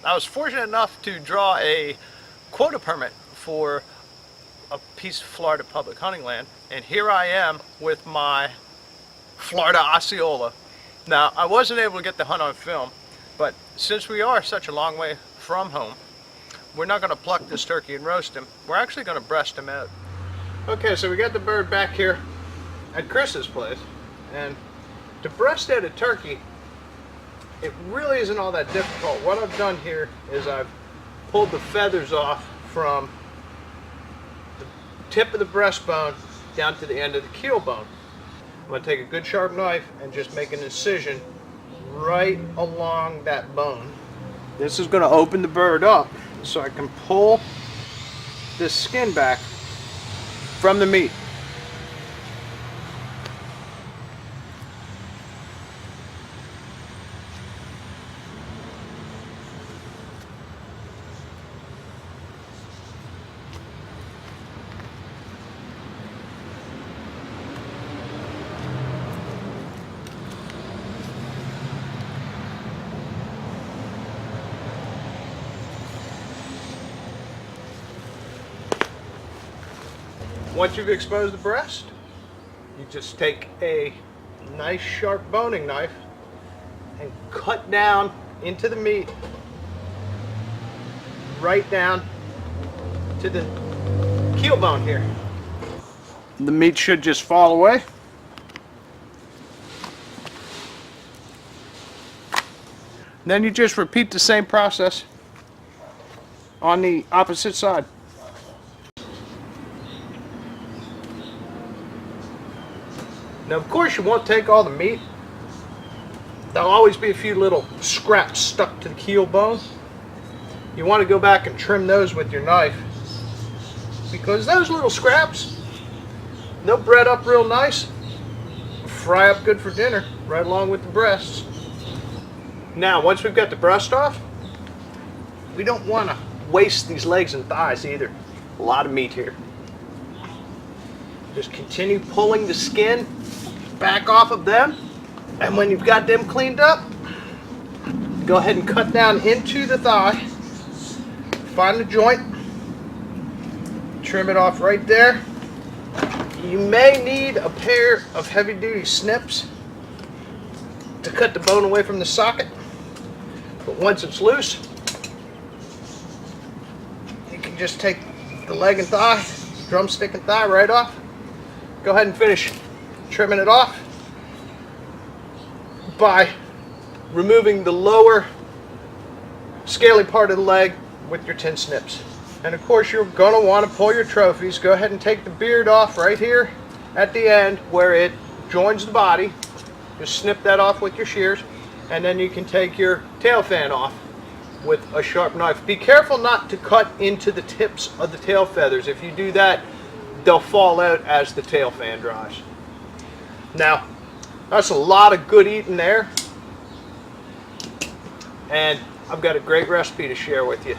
I was fortunate enough to draw a quota permit for a piece of Florida public hunting land, and here I am with my Florida Osceola. Now, I wasn't able to get the hunt on film, but since we are such a long way from home, we're not going to pluck this turkey and roast him. We're actually going to breast him out. Okay, so we got the bird back here at Chris's place, and to breast out a turkey, it really isn't all that difficult. What I've done here is I've pulled the feathers off from the tip of the breastbone down to the end of the keel bone. I'm going to take a good sharp knife and just make an incision right along that bone. This is going to open the bird up so I can pull this skin back from the meat. Once you've exposed the breast, you just take a nice sharp boning knife and cut down into the meat, right down to the keel bone here. The meat should just fall away. Then you just repeat the same process on the opposite side. Now, of course, you won't take all the meat. There'll always be a few little scraps stuck to the keel bone. You want to go back and trim those with your knife, because those little scraps, they'll bread up real nice, fry up good for dinner, right along with the breasts. Now, once we've got the breast off, we don't want to waste these legs and thighs either. A lot of meat here. Just continue pulling the skin back off of them, and when you've got them cleaned up, go ahead and cut down into the thigh. Find the joint, trim it off right there. You may need a pair of heavy-duty snips to cut the bone away from the socket, but once it's loose, you can just take the leg and thigh, drumstick and thigh right off. Go ahead and finish trimming it off by removing the lower scaly part of the leg with your tin snips. And of course, you're going to want to pull your trophies. Go ahead and take the beard off right here at the end where it joins the body. Just snip that off with your shears, and then you can take your tail fan off with a sharp knife. Be careful not to cut into the tips of the tail feathers. If you do that, they'll fall out as the tail fan dries. Now, that's a lot of good eating there, and I've got a great recipe to share with you.